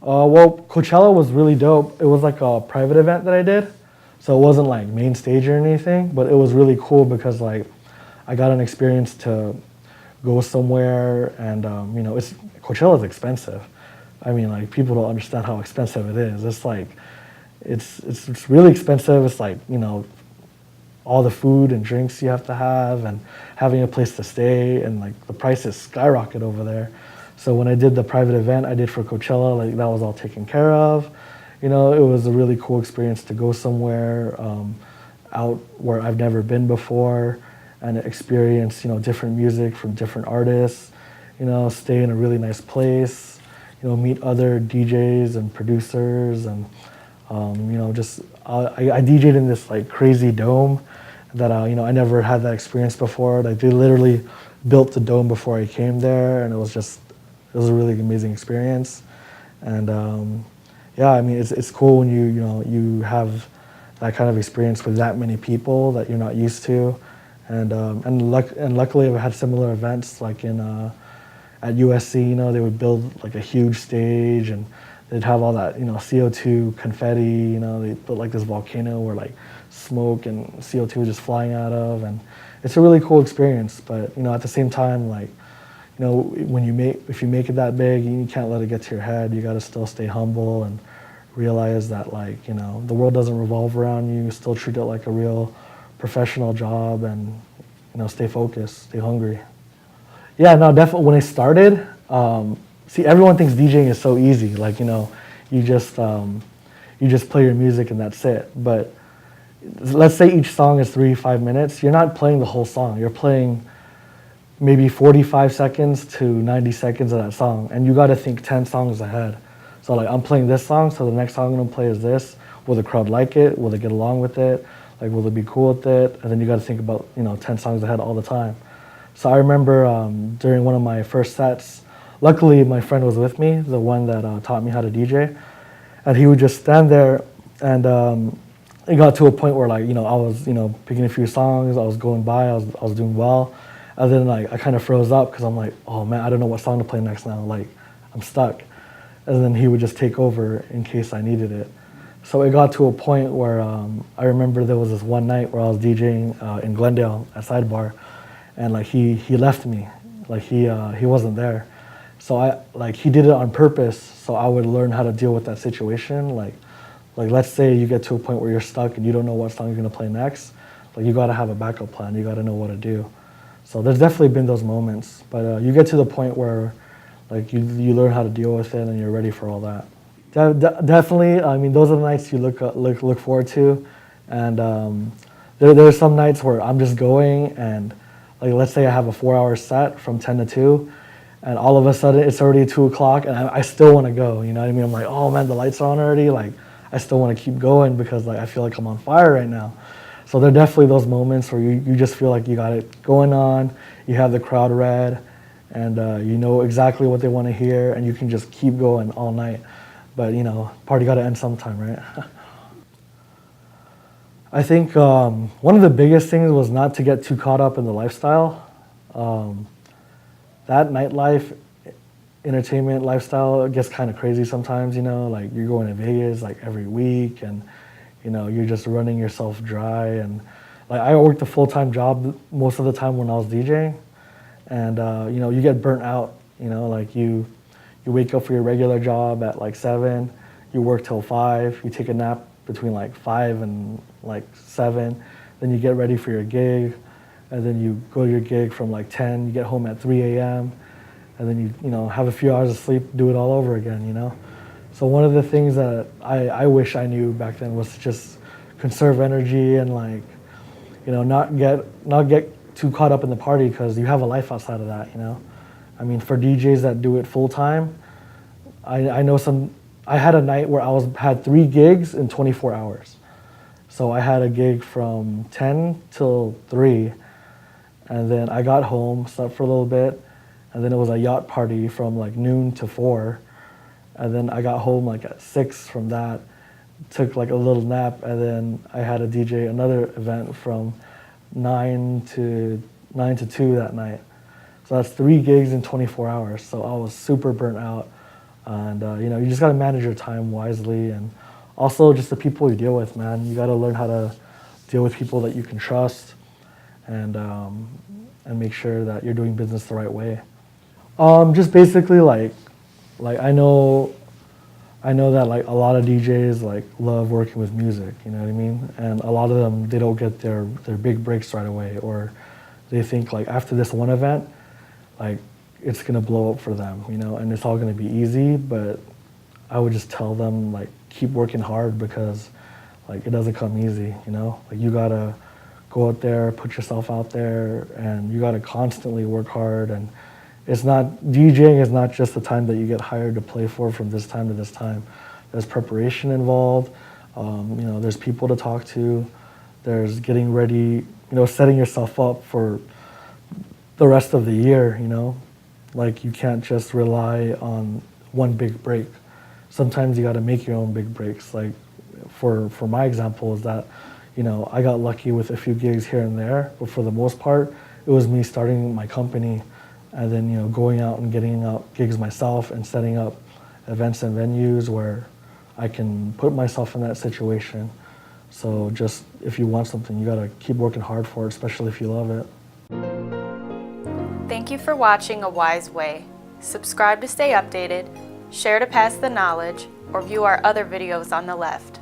Well, Coachella was really dope. It was like a private event that I did, so it wasn't like main stage or anything. But it was really cool because like I got an experience to go somewhere, and it's Coachella is expensive. I mean, like people don't understand how expensive it is. It's like it's really expensive. It's like all the food and drinks you have to have, and having a place to stay, and like the prices skyrocket over there. So when I did the private event I did for Coachella, like that was all taken care of. It was a really cool experience to go somewhere out where I've never been before and experience different music from different artists. Stay in a really nice place. Meet other DJs and producers, and just I DJ'd in this like crazy dome that I never had that experience before. Like they literally built the dome before I came there, and it was a really amazing experience. And yeah, I mean it's cool when you have that kind of experience with that many people that you're not used to, and luckily I've had similar events like in at USC. They would build like a huge stage, and they'd have all that CO2 confetti. They built like this volcano where like smoke and CO2 just flying out of, and it's a really cool experience. But at the same time, like if you make it that big, you can't let it get to your head. You got to still stay humble and realize that like the world doesn't revolve around you. Still treat it like a real professional job, and stay focused, stay hungry. Yeah, no, definitely. When I started, see, everyone thinks DJing is so easy. Like you just play your music and that's it. But let's say each song is 3-5 minutes. You're not playing the whole song. You're playing maybe 45 seconds to 90 seconds of that song, and you got to think 10 songs ahead. So like I'm playing this song, so the next song I'm gonna play is this. Will the crowd like it? Will they get along with it? Like will they be cool with it? And then you got to think about 10 songs ahead all the time. So I remember during one of my first sets, luckily my friend was with me, the one that taught me how to DJ, and he would just stand there, and it got to a point where like I was picking a few songs, I was going by, I was doing well, and then like I kind of froze up because I'm like, oh man, I don't know what song to play next now, like I'm stuck, and then he would just take over in case I needed it. So it got to a point where I remember there was this one night where I was DJing in Glendale at Sidebar, and like he left me, like he wasn't there. So he did it on purpose so I would learn how to deal with that situation. Like let's say you get to a point where you're stuck and you don't know what song you're gonna play next. Like you gotta have a backup plan. You gotta know what to do. So there's definitely been those moments, but you get to the point where like you learn how to deal with it and you're ready for all that. Definitely. I mean, those are the nights you look forward to, and there are some nights where I'm just going, and like let's say I have a 4-hour set from 10 to 2, and all of a sudden it's already 2 o'clock, and I still want to go. You know what I mean? I'm like, oh man, the lights are on already. Like I still want to keep going because like I feel like I'm on fire right now. So there are definitely those moments where you just feel like you got it going on. You have the crowd read, and you know exactly what they want to hear, and you can just keep going all night. But party got to end sometime, right? I think one of the biggest things was not to get too caught up in the lifestyle. That nightlife, entertainment lifestyle gets kind of crazy sometimes. Like you're going to Vegas like every week, and you're just running yourself dry. And like I worked a full-time job most of the time when I was DJing, and you get burnt out. Like you wake up for your regular job at like 7, you work till 5, you take a nap between like 5 and like 7, then you get ready for your gig, and then you go to your gig from like 10, you get home at 3 a.m., and then you have a few hours of sleep, do it all over again. So one of the things that I wish I knew back then was to just conserve energy and like, not get too caught up in the party, because you have a life outside of that. I mean, for DJs that do it full time, I know I had a night where had 3 gigs in 24 hours. So I had a gig from 10 till 3, and then I got home, slept for a little bit, and then it was a yacht party from like noon to 4, and then I got home like at 6 from that, took like a little nap, and then I had a DJ another event from 9 to 2 that night. So that's 3 gigs in 24 hours. So I was super burnt out. And you just gotta manage your time wisely, and also just the people you deal with, man. You gotta learn how to deal with people that you can trust, and make sure that you're doing business the right way. Just basically like I know that like a lot of DJs like love working with music, you know what I mean? And a lot of them, they don't get their big breaks right away, or they think like after this one event, like it's gonna blow up for them, and it's all gonna be easy. But I would just tell them like keep working hard, because like it doesn't come easy, Like you gotta go out there, put yourself out there, and you gotta constantly work hard. And it's not, DJing is not just the time that you get hired to play for from this time to this time. There's preparation involved. There's people to talk to. There's getting ready, setting yourself up for the rest of the year, Like you can't just rely on one big break. Sometimes you got to make your own big breaks. Like for my example is that, I got lucky with a few gigs here and there, but for the most part, it was me starting my company and then, going out and getting out gigs myself and setting up events and venues where I can put myself in that situation. So just if you want something, you gotta keep working hard for it, especially if you love it. Thank you for watching A Wise Way. Subscribe to stay updated, share to pass the knowledge, or view our other videos on the left.